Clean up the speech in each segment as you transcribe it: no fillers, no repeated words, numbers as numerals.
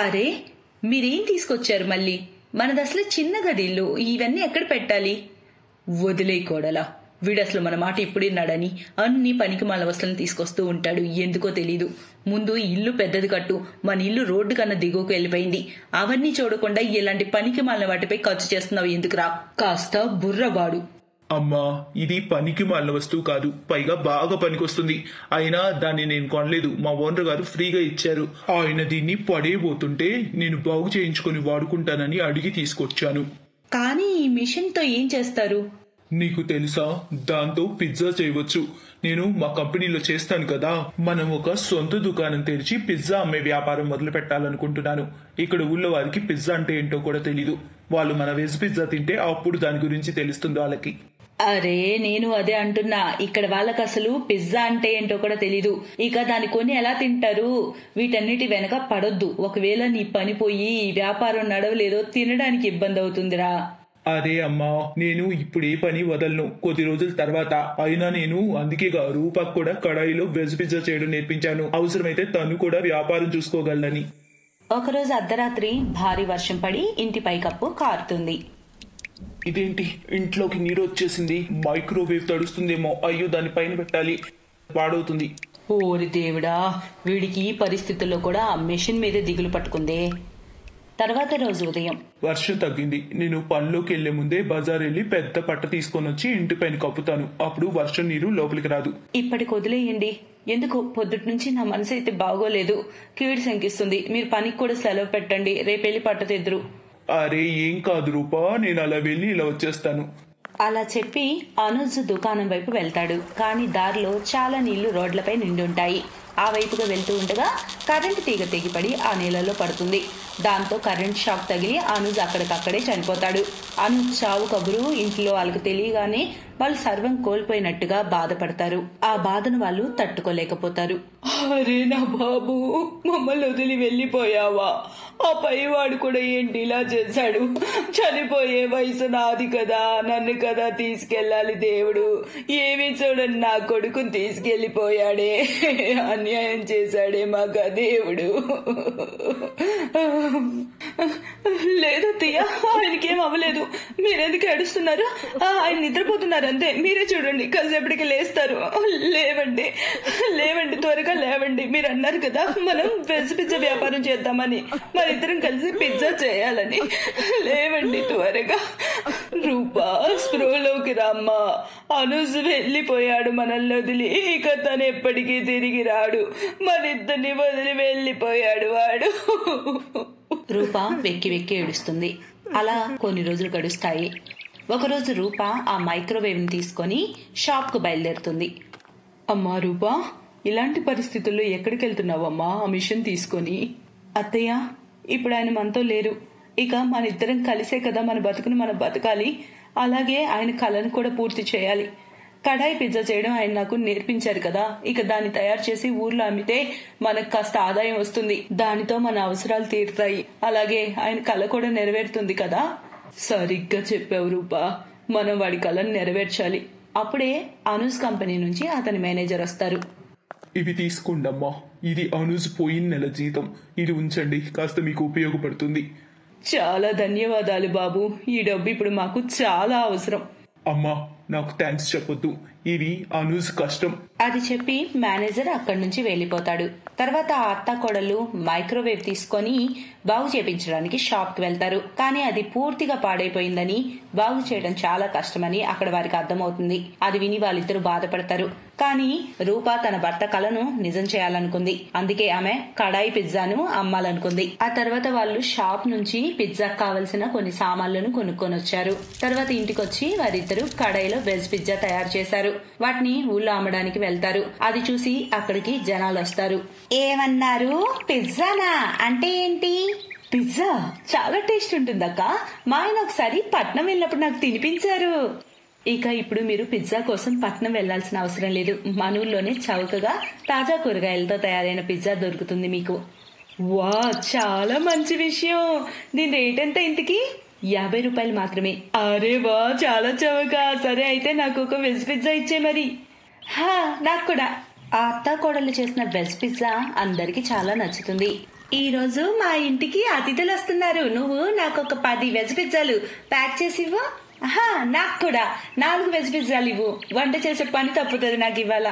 అరే, మీరేం తీసుకొచ్చారు మళ్ళీ? మనది అసలు చిన్న గదిల్లు, ఇవన్నీ ఎక్కడ పెట్టాలి? వదిలే కోడలా, వీడసలు మన మాట ఇప్పుడిన్నాడని అన్ని పనికి మాల వస్తువులను తీసుకొస్తూ ఉంటాడు. ఎందుకో తెలీదు. ముందు ఇల్లు పెద్దది కట్టు, మన ఇల్లు రోడ్డు కన్నా దిగువకు వెళ్ళిపోయింది. అవన్నీ చూడకుండా ఇలాంటి పనికి మాలిన వాటిపై ఖర్చు చేస్తున్నావు ఎందుకురా? కాస్త బుర్రవాడు. అమ్మా, ఇది పనికి మాలిన వస్తువు కాదు, పైగా బాగా పనికొస్తుంది. అయినా దాన్ని నేను కొనలేదు, మా ఓనర్ గారు ఫ్రీగా ఇచ్చారు. ఆయన దీన్ని పడేయబోతుంటే నేను బాగు చేయించుకుని వాడుకుంటానని అడిగి తీసుకొచ్చాను. కానీ ఈ మిషన్ తో ఏం చేస్తారు? నీకు తెలుసా, దాంతో పిజ్జా చేయవచ్చు. నేను మా కంపెనీలో చేస్తాను కదా. మనం ఒక సొంత దుకాణం తెరిచి పిజ్జా అమ్మే వ్యాపారం మొదలు పెట్టాలనుకుంటున్నాను. ఇక్కడ ఊళ్ళో వారికి పిజ్జా అంటే ఏంటో కూడా తెలీదు. వాళ్ళు మన వెజ్ పిజ్జా తింటే అప్పుడు దాని గురించి తెలుస్తుంది వాళ్ళకి. అరే, నేను అదే అంటున్నా. ఇక్కడ వాళ్ళకి అసలు పిజ్జా అంటే ఏంటో కూడా తెలీదు. ఇక దాన్ని కొని ఎలా తింటారు? వీటన్నిటి వెనక పడొద్దు. ఒకవేళ నీ పని పోయి వ్యాపారం నడవలేదో తినడానికి ఇబ్బంది అవుతుందిరా. అరే అమ్మా, నేను ఇప్పుడు ఏ పని వదలను, కొద్ది రోజుల తర్వాత. అయినా నేను అందుకేగా రూపాకు కూడా కడాయిలో వెజ్ పిజ్జా చేయడం నేర్పించాను. అవసరమైతే తను కూడా వ్యాపారం చూసుకోగలనని. ఒకరోజు అర్ధరాత్రి భారీ వర్షం పడి ఇంటి పైకప్పు కారుతుంది. ఇదేంటి, ఇంట్లోకి నీరు వచ్చేసింది. మైక్రోవేవ్ తడుస్తుందేమో. అయ్యో, దాని పైన పెట్టాలి, పాడవుతుంది. ఓరి దేవుడా, వీడికి ఈ పరిస్థితుల్లో కూడా ఆ మెషిన్ మీదే దిగులు పట్టుకుందే. తర్వాత రోజు ఉదయం వర్షం తగ్గింది. నేను పనిలోకి వెళ్లే ముందే బజార్ వెళ్లి పెద్ద పట్ట తీసుకొని వచ్చి ఇంటి పైన కప్పుతాను. అప్పుడు వర్షం నీరు లోపలికి రాదు. ఇప్పటికి వదిలేయండి. ఎందుకు పొద్దుటి నుంచి నా మనసు అయితే బాగోలేదు, కీడు శంకిస్తుంది. మీరు పనికి కూడా సెలవు పెట్టండి, రేపెళ్ళి పట్ట తెద్దురు. అరే, ఏం కాదు రూపా, నేను అలా వెళ్ళి ఇలా వచ్చేస్తాను. అలా చెప్పి అనుజ్ దుకాణం వైపు వెళ్తాడు. కానీ దారిలో చాలా నీళ్లు రోడ్లపై నిండి ఉంటాయి. ఆ వైపుగా వెళ్తూ ఉండగా కరెంటు తీగ తెగిపడి ఆ నీళ్లలో పడుతుంది. దాంతో కరెంట్ షాక్ తగిలి అనుజ్ అక్కడికక్కడే చనిపోతాడు. అనుజ్ చావు కబురు ఇంట్లో వాళ్ళకి తెలియగానే వాళ్ళు సర్వం కోల్పోయినట్టుగా బాధపడతారు. ఆ బాధను వాళ్ళు తట్టుకోలేకపోతారు. అరే నా బాబు, మమ్మల్ని వదిలి వెళ్ళిపోయావా? ఆ పైవాడు కూడా ఏంటి ఇలా చేశాడు? చనిపోయే వయసు నాది కదా, నన్ను కదా తీసుకెళ్ళాలి దేవుడు. ఏమి చూడని నా కొడుకుని తీసుకెళ్లిపోయాడే, అన్యాయం చేశాడే మాకు దేవుడు. లేదత్తయ్య, ఆయనకేం అవ్వలేదు. మీరెందుకు ఏడుస్తున్నారు? ఆయన నిద్రపోతున్నారు అంతే. మీరే చూడండి, కాసేపటికి లేస్తారు. లేవండి లేవండి, త్వరగా లేవండి. మీరు అన్నారు కదా మనం వెజ్ పిజ్జా వ్యాపారం చేద్దామని, మరిద్దరం కలిసి పిజ్జా చేయాలని. లేవండి త్వరగా. రూపా, స్పృహలోకి రామ్మా. అనుజ్ వెళ్ళిపోయాడు మనల్ని వదిలి. ఇక తను ఎప్పటికీ తిరిగి రాడు. మనిద్దరిని వదిలి వెళ్ళిపోయాడు వాడు. రూప వెక్కి వెక్కి ఏడుస్తుంది. అలా కొన్ని రోజులు గడుస్తాయి. ఒకరోజు రూప ఆ మైక్రోవేవ్ ని తీసుకుని షాప్ కు బయలుదేరుతుంది. అమ్మా రూపా, ఇలాంటి పరిస్థితుల్లో ఎక్కడికి వెళ్తున్నావమ్మా ఆ మిషన్ తీసుకొని? అత్తయ్య, ఇప్పుడు ఆయన మనతో లేరు. ఇక మన ఇద్దరం కలిసే కదా మన బతుకును మనం బతకాలి. అలాగే ఆయన కళను కూడా పూర్తి చేయాలి. కడాయి పిజ్జా చేయడం ఆయన నాకు నేర్పించారు కదా. ఇక దాన్ని తయారు చేసి ఊర్లో అమ్మితే మనకు కాస్త ఆదాయం వస్తుంది. దానితో మన అవసరాలు తీరుతాయి. అలాగే ఆయన కళ కూడా నెరవేరుతుంది కదా. సరిగ్గా చెప్పావు రూపా, మనం వాడి కళను నెరవేర్చాలి. అప్పుడే అనూస్ కంపెనీ నుంచి అతని మేనేజర్ వస్తారు. ఇవి తీసుకోండమ్మా, ఇది అనూజ్ పోయిన నెల జీతం. ఇది ఉంచండి, కాస్త మీకు ఉపయోగపడుతుంది. చాలా ధన్యవాదాలు బాబు. ఈ డబ్బు ఇప్పుడు మాకు చాలా అవసరం. అమ్మా, నాకు థ్యాంక్స్ చెప్పొద్దు, ఇది అనూజ్ కష్టం. అది చెప్పి మేనేజర్ అక్కడి నుంచి వెళ్లిపోతాడు. తర్వాత ఆ అత్త కోడలు మైక్రోవేవ్ తీసుకొని బాగు చేయించడానికి షాప్ కి వెళ్తారు. కానీ అది పూర్తిగా పాడైపోయిందని, బాగు చేయడం చాలా కష్టమని అక్కడ వారికి అర్థమవుతుంది. అది విని వాళ్ళిద్దరూ బాధపడతారు. కానీ రూపా తన భర్త కలను నిజం చేయాలనుకుంది. అందుకే ఆమె కడాయి పిజ్జాను అమ్మాలనుకుంది. ఆ తర్వాత వాళ్ళు షాప్ నుంచి పిజ్జాకు కావలసిన కొన్ని సామాన్లను కొనుక్కొని వచ్చారు. తర్వాత ఇంటికొచ్చి వారిద్దరూ కడాయిలో వెజ్ పిజ్జా తయారు చేశారు. వాటిని ఊళ్ళో అమ్మడానికి వెళ్తారు. అది చూసి అక్కడికి జనాలు వస్తారు. ఏమన్నారు? పిజ్జానా? అంటే ఏంటి? పిజ్జా చాలా టేస్ట్ ఉంటుందక్క. మా ఆయన ఒకసారి పట్నం వెళ్ళినప్పుడు నాకు తినిపించారు. ఇక ఇప్పుడు మీరు పిజ్జా కోసం పట్నం వెళ్లాల్సిన అవసరం లేదు. మన ఊర్లోనే చౌకగా తాజా కూరగాయలతో తయారైన పిజ్జా దొరుకుతుంది మీకు. వా, చాలా మంచి విషయం. దీని రేట్ ఎంత ఇంతకి? 50 రూపాయలు మాత్రమే. అరే వా, చాలా చౌక. సరే అయితే నాకు ఒక వెజ్ పిజ్జా ఇచ్చే మరి. నాకు కూడా. ఆ అత్త కోడలు చేసిన వెజ్ పిజ్జా అందరికి చాలా నచ్చుతుంది. ఈ రోజు మా ఇంటికి అతిథులు వస్తున్నారు. నువ్వు నాకు ఒక 10 వెజ్ పిజ్జాలు ప్యాక్ చేసి ఇవ్వు. నాకు కూడా 4 వెజ్ పిజ్జాలు ఇవ్వు. వంట చేసే పని తప్పుతుంది నాకు ఇవాళ.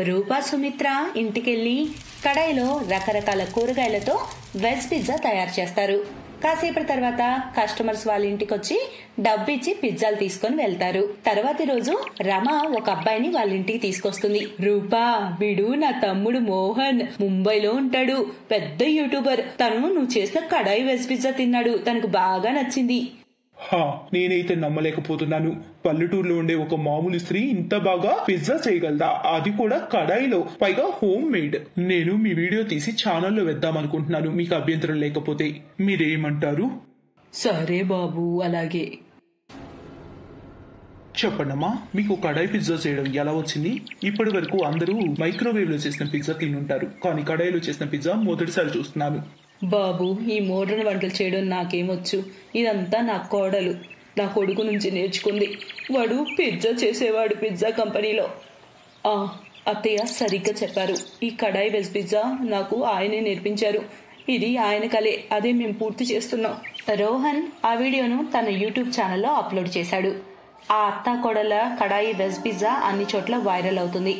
రూపా సుమిత్ర ఇంటికెళ్ళి కడాయిలో రకరకాల కూరగాయలతో వెజ్ పిజ్జా తయారు చేస్తారు. కాసేపటి తర్వాత కస్టమర్స్ వాళ్ళ ఇంటికి వచ్చి డబ్బు ఇచ్చి పిజ్జాలు తీసుకొని వెళ్తారు. తర్వాతి రోజు రమ ఒక అబ్బాయిని వాళ్ళ ఇంటికి తీసుకొస్తుంది. రూపా, వీడు నా తమ్ముడు మోహన్, ముంబైలో ఉంటాడు, పెద్ద యూట్యూబర్. తను నువ్వు చేసిన కడాయి వెజ్ పిజ్జా తిన్నాడు, తనకు బాగా నచ్చింది. నేనైతే నమ్మలేకపోతున్నాను. పల్లెటూరులో ఉండే ఒక మామూలు స్త్రీ ఇంత బాగా పిజ్జా చేయగలదా, అది కూడా కడాయిలో, పైగా హోమ్ మేడ్. నేను మీ వీడియో తీసి ఛానల్లో వేద్దాం అనుకుంటున్నాను, మీకు అభ్యంతరం లేకపోతే. మీరేమంటారు? సరే బాబు, అలాగే. చెప్పండమ్మా, మీకు కడాయి పిజ్జా చేయడం ఎలా వచ్చింది? ఇప్పటి వరకు అందరూ మైక్రోవేవ్ లో చేసిన పిజ్జా తినుంటారు, కానీ కడాయిలో చేసిన పిజ్జా మొదటిసారి చూస్తున్నాను. బాబు, ఈ మోడర్న్ వంటలు చేయడం నాకేమొచ్చు. ఇదంతా నా కోడలు, నా కొడుకు నుంచి నేర్చుకుంది. వాడు పిజ్జా చేసేవాడు పిజ్జా కంపెనీలో. అత్తయ్య సరిగ్గా చెప్పారు. ఈ కడాయి వెజ్ పిజ్జా నాకు ఆయనే నేర్పించారు. ఇది ఆయన కలే, అదే మేము పూర్తి చేస్తున్నాం. రోహన్ ఆ వీడియోను తన యూట్యూబ్ ఛానల్లో అప్లోడ్ చేశాడు. ఆ అత్తా కోడల కడాయి వెజ్ పిజ్జా అన్ని చోట్ల వైరల్ అవుతుంది.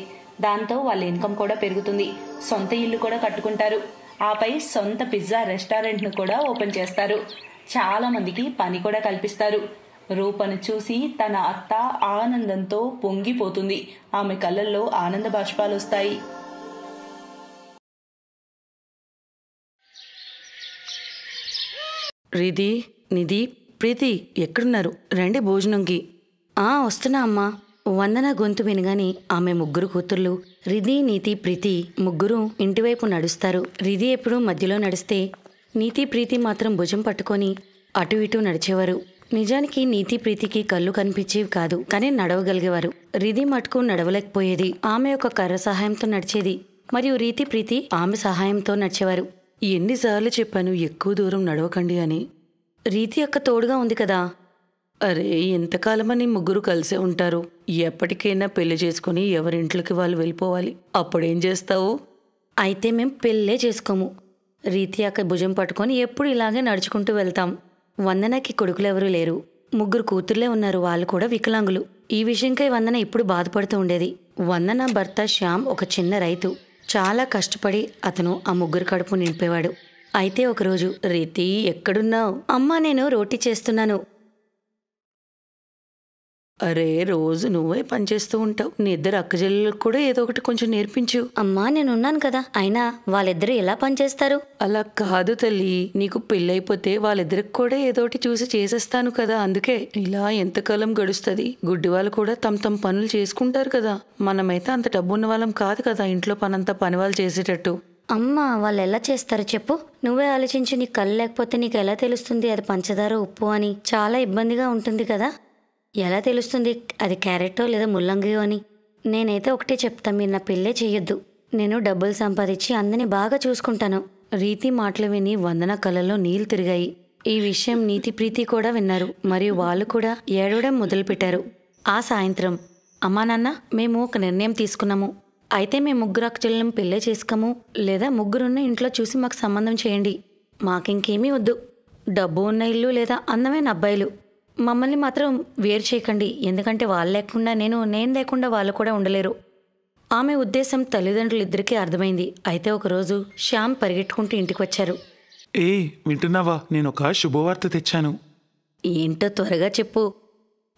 దాంతో వాళ్ళ ఇన్కమ్ కూడా పెరుగుతుంది. సొంత ఇల్లు కూడా కట్టుకుంటారు. ఆపై సొంత పిజ్జా రెస్టారెంట్ ను కూడా ఓపెన్ చేస్తారు. చాలా మందికి పని కూడా కల్పిస్తారు. రూపను చూసి తన అత్త ఆనందంతో పొంగిపోతుంది. ఆమె కళ్ళల్లో ఆనంద బాష్పాలు వస్తాయి. రిధి, నిధి, ప్రీతి ఎక్కడున్నారు? రండి భోజనంకి. వస్తున్నా అమ్మా. వందన గొంతు వినగానే ఆమె ముగ్గురు కూతుర్లు రిధి, నీతి, ప్రీతి ముగ్గురు ఇంటివైపు నడుస్తారు. రిధి ఎప్పుడూ మధ్యలో నడిస్తే నీతి, ప్రీతి మాత్రం భుజం పట్టుకొని అటు ఇటు నడిచేవారు. నిజానికి నీతి, ప్రీతికి కళ్ళు కనిపించేవి కాదు, కానీ నడవగలిగేవారు. రిధి మటుకు నడవలేకపోయేది. ఆమె ఒక కర్ర సహాయంతో నడిచేది, మరియు రీతి, ప్రీతి ఆమె సహాయంతో నడిచేవారు. ఎన్నిసార్లు చెప్పాను ఎక్కువ దూరం నడవకండి అని. రీతి అక్క తోడుగా ఉంది కదా. అరే, ఎంతకాలమని ముగ్గురు కలిసే ఉంటారు. ఎప్పటికైనా పెళ్లి చేసుకుని ఎవరింట్లోకి వాళ్ళు వెళ్ళిపోవాలి. అప్పుడేం చేస్తావు? అయితే మేం పెళ్ళే చేసుకోము. రీతి అక్క భుజం పట్టుకొని ఎప్పుడు ఇలాగే నడుచుకుంటూ వెళ్తాం. వందనకి కొడుకులెవరూ లేరు, ముగ్గురు కూతుర్లే ఉన్నారు. వాళ్ళు కూడా వికలాంగులు. ఈ విషయంకై వందన ఇప్పుడు బాధపడుతూ ఉండేది. వందన భర్త శ్యామ్ ఒక చిన్న రైతు. చాలా కష్టపడి అతను ఆ ముగ్గురు కడుపు నింపేవాడు. అయితే ఒకరోజు, రీతి ఎక్కడున్నావు? అమ్మా, నేను రోటీ చేస్తున్నాను. అరే, రోజు నువ్వే పనిచేస్తూ ఉంటావు. నీ ఇద్దరు అక్కజల్లులకు కూడా ఏదో ఒకటి కొంచెం నేర్పించు. అమ్మా, నేనున్నాను కదా. అయినా వాళ్ళిద్దరు ఎలా పనిచేస్తారు? అలా కాదు తల్లి, నీకు పెళ్ళైపోతే వాళ్ళిద్దరికి కూడా ఏదో ఒకటి చూసి చేసేస్తాను కదా. అందుకే ఇలా ఎంతకాలం గడుస్తుంది. గుడ్డి వాళ్ళు కూడా తమ పనులు చేసుకుంటారు కదా. మనమైతే అంత డబ్బున్న వాళ్ళం కాదు కదా ఇంట్లో పనంతా పని వాళ్ళు చేసేటట్టు. అమ్మా, వాళ్ళు ఎలా చేస్తారు చెప్పు? నువ్వే ఆలోచించి. నీ కళ్ళు లేకపోతే నీకు ఎలా తెలుస్తుంది అది పంచదార ఉప్పు అని? చాలా ఇబ్బందిగా ఉంటుంది కదా. ఎలా తెలుస్తుంది అది క్యారెట్టో లేదా ముల్లంగియో అని? నేనైతే ఒకటే చెప్తా, మీరు నా పెళ్ళే చెయ్యొద్దు. నేను డబ్బులు సంపాదించి అందరినీ బాగా చూసుకుంటాను. రీతి మాటలు విని వందన కళ్ళలో నీళ్లు తిరిగాయి. ఈ విషయం నీతి, ప్రీతి కూడా విన్నారు, మరియు వాళ్ళు కూడా ఏడవడం మొదలుపెట్టారు. ఆ సాయంత్రం, అమ్మా నాన్న, మేము ఒక నిర్ణయం తీసుకున్నాము. అయితే మేము ముగ్గురు అక్కచెల్లెం పెళ్ళే చేసుకోము, లేదా ముగ్గురున్న ఇంట్లో చూసి మాకు సంబంధం చేయండి. మాకింకేమీ వద్దు. డబ్బు ఉన్న ఇల్లు లేదా అందమైన అబ్బాయిలు. మమ్మల్ని మాత్రం వేరు చేయకండి. ఎందుకంటే వాళ్ళు లేకుండా నేను లేకుండా వాళ్ళు కూడా ఉండలేరు. ఆమె ఉద్దేశం తల్లిదండ్రులిద్దరికీ అర్థమైంది. అయితే ఒకరోజు శ్యామ్ పరిగెట్టుకుంటూ ఇంటికి వచ్చారు. వింటున్నావా? నేను ఒక శుభవార్త తెచ్చాను. ఏంటో త్వరగా చెప్పు.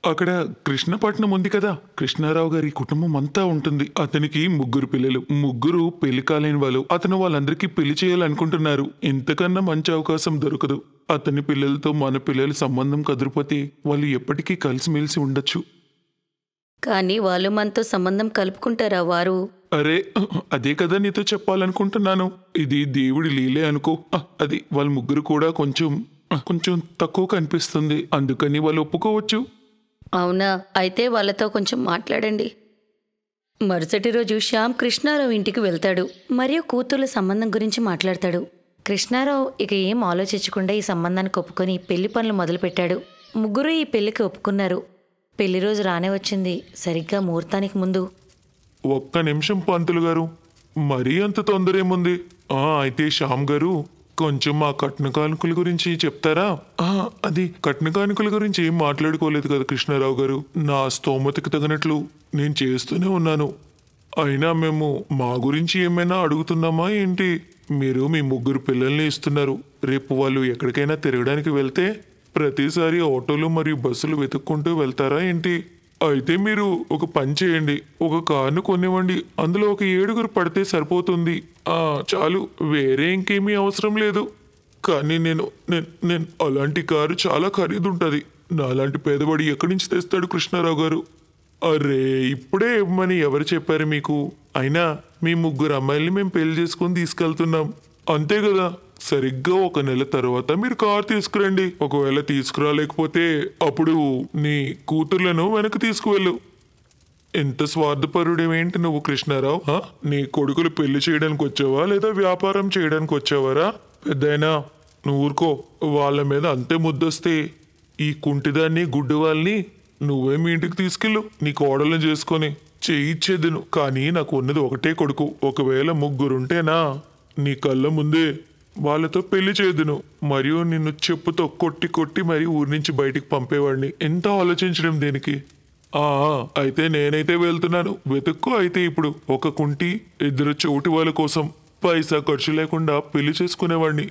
అక్కడ కృష్ణపట్నం ఉంది కదా, కృష్ణారావు గారి కుటుంబం అంతా ఉంటుంది. అతనికి ముగ్గురు పిల్లలు, ముగ్గురు పెళ్లి కాలేని వాళ్ళు. అతను వాళ్ళందరికీ పెళ్లి చేయాలనుకుంటున్నారు. ఎంతకన్నా మంచి అవకాశం దొరకదు. అతని పిల్లలతో మన పిల్లల సంబంధం కదిరిపోతే వాళ్ళు ఎప్పటికీ కలిసిమెలిసి ఉండొచ్చు. కానీ వాళ్ళు మనతో సంబంధం కలుపుకుంటారా? వారు అరే, అదే కదా నీతో చెప్పాలనుకుంటున్నాను. ఇది దేవుడి లీలే అనుకో. అది వాళ్ళ ముగ్గురు కూడా కొంచెం తక్కువ కనిపిస్తుంది, అందుకని వాళ్ళు ఒప్పుకోవచ్చు. అవునా? అయితే వాళ్ళతో కొంచెం మాట్లాడండి. మరుసటి రోజు శ్యామ్ కృష్ణారావు ఇంటికి వెళ్తాడు మరియు కూతుర్ల సంబంధం గురించి మాట్లాడతాడు. కృష్ణారావు ఇక ఏం ఆలోచించకుండా ఈ సంబంధానికి ఒప్పుకొని పెళ్లి పనులు మొదలుపెట్టాడు. ముగ్గురు ఈ పెళ్లికి ఒప్పుకున్నారు. పెళ్లి రోజు రానే వచ్చింది. సరిగ్గా ముహూర్తానికి ముందు, ఒక్క నిమిషం పంతులు గారు, మరీ అంత తొందర ఏముంది? అయితే శ్యామ్ గారు, కొంచెం మా కట్న కానుకల గురించి చెప్తారా? అది కట్న కానుకల గురించి ఏం మాట్లాడుకోలేదు కదా కృష్ణారావు గారు. నా స్తోమతకి తగినట్లు నేను చేస్తూనే ఉన్నాను. అయినా మేము మా గురించి ఏమైనా అడుగుతున్నామా ఏంటి? మీరు మీ 3 పిల్లల్ని ఇస్తున్నారు. రేపు వాళ్ళు ఎక్కడికైనా తిరగడానికి వెళ్తే ప్రతిసారి ఆటోలు మరియు బస్సులు వెతుక్కుంటూ వెళ్తారా ఏంటి? అయితే మీరు ఒక పని చేయండి, ఒక కారును కొనివ్వండి. అందులో ఒక 7 పడితే సరిపోతుంది. చాలు, వేరే ఇంకేమీ అవసరం లేదు. కానీ నేను అలాంటి కారు చాలా ఖరీదుంటది. నాలాంటి పేదవాడి ఎక్కడి నుంచి తెస్తాడు కృష్ణారావు గారు? అరే, ఇప్పుడే ఇవ్వమని ఎవరు చెప్పారు మీకు? అయినా మీ 3 అమ్మాయిల్ని మేము పెళ్లి చేసుకుని తీసుకెళ్తున్నాం, అంతే కదా. సరిగ్గా 1 నెల తర్వాత మీరు కారు తీసుకురండి. ఒకవేళ తీసుకురాలేకపోతే అప్పుడు నీ కూతుర్లను వెనక్కి తీసుకువెళ్ళు. ఎంత స్వార్థపరుడేమేంటి నువ్వు కృష్ణారావు? నీ కొడుకులు పెళ్లి చేయడానికి వచ్చావా లేదా వ్యాపారం చేయడానికి వచ్చావారా? పెద్దయినా నువ్వు ఊరుకో. వాళ్ళ మీద అంతే ముద్దొస్తే ఈ కుంటిదాన్ని గుడ్డు వాళ్ళని నువ్వే మీ ఇంటికి తీసుకెళ్ళు. నీ కోడలను చేసుకొని చేయిచ్చేద్దును. కానీ నాకు ఉన్నది ఒకటే కొడుకు. ఒకవేళ 3 ఉంటేనా నీ కళ్ళ ముందే వాళ్ళతో పెళ్లి చేదును. మరియు నిన్ను చెప్పుతో కొట్టి కొట్టి మరి ఊరి నుంచి బయటికి పంపేవాడిని. ఎంత ఆలోచించడం దేనికి? అయితే నేనైతే వెళ్తున్నాను. వెతుక్కో. అయితే ఇప్పుడు ఒక కుంటి 2 చోటి వాళ్ళ కోసం పైసా ఖర్చు లేకుండా పెళ్లి చేసుకునేవాడిని.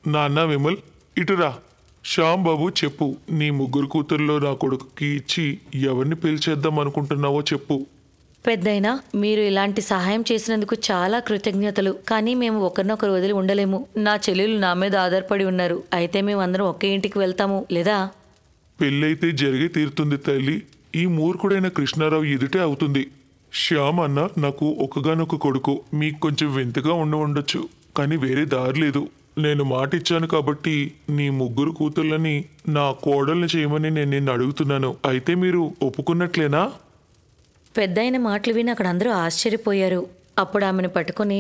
నాన్న విమల్, ఇటురా. శ్యామ్ బాబు, చెప్పు. నీ 3 కూతుర్లో నా కొడుకుకి ఇచ్చి ఎవరిని పెళ్లి చేద్దాం అనుకుంటున్నావో చెప్పు. పెద్దయినా, మీరు ఇలాంటి సహాయం చేసినందుకు చాలా కృతజ్ఞతలు. కానీ మేము ఒకరినొకరు వదిలి ఉండలేము. నా చెల్లెలు నా మీద ఆధారపడి ఉన్నారు. అయితే మేమందరం ఒకే ఇంటికి వెళ్తాము, లేదా? పెళ్ళైతే జరిగి తీరుతుంది తల్లి. ఈ మూర్ఖుడైన కృష్ణారావు ఎదుటే అవుతుంది. శ్యామ్ అన్న నాకు ఒకగానొక కొడుకు. మీకు కొంచెం వింతగా ఉండవచ్చు, కానీ వేరే దారి లేదు. నేను మాట ఇచ్చాను కాబట్టి నీ 3 కూతుర్లని నా కోడల్ని చేయమని నేను నిన్ను అడుగుతున్నాను. అయితే మీరు ఒప్పుకున్నట్లేనా? పెద్దయిన మాటలు విని అక్కడ అందరూ ఆశ్చర్యపోయారు. అప్పుడు ఆమెను పట్టుకుని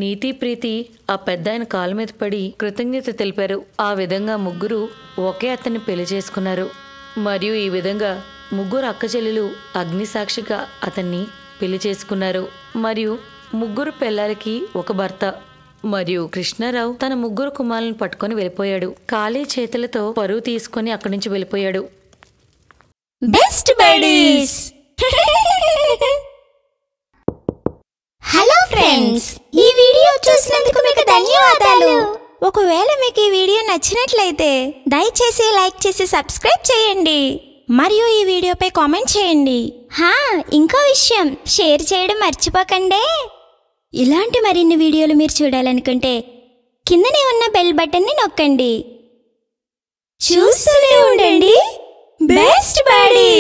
నీతి ప్రీతి ఆ పెద్దాయన కాళ్ళ మీద పడి కృతజ్ఞత తెలిపారు. ఆ విధంగా 3 ఒకే అతన్ని పెళ్లి చేసుకున్నారు. మరియు ఈ విధంగా 3 అక్కచెల్లెలు అగ్నిసాక్షిగా అతన్ని పెళ్లి చేసుకున్నారు. మరియు 3 పిల్లలకి ఒక భర్త. మరియు కృష్ణారావు తన 3 కుమారులను పట్టుకొని వెళ్ళిపోయాడు. ఖాళీ చేతులతో పరువు తీసుకుని అక్కడి నుంచి వెళ్ళిపోయాడు. Best buddies. హలో ఫ్రెండ్స్, ఈ వీడియో చూసినందుకు మీకు ధన్యవాదాలు. ఒకవేళ మీకు ఈ వీడియో నచ్చినట్లయితే దయచేసి లైక్ చేసి సబ్స్క్రైబ్ చేయండి మరియు ఈ వీడియోపై కామెంట్ చేయండి. ఇంకో విషయం, షేర్ చేయడం మర్చిపోకండి. ఇలాంటి మరిన్ని వీడియోలు మీరు చూడాలనుకుంటే కిందనే ఉన్న బెల్ బటన్ని నొక్కండి. చూస్తూనే ఉండండి బెస్ట్ బడీ.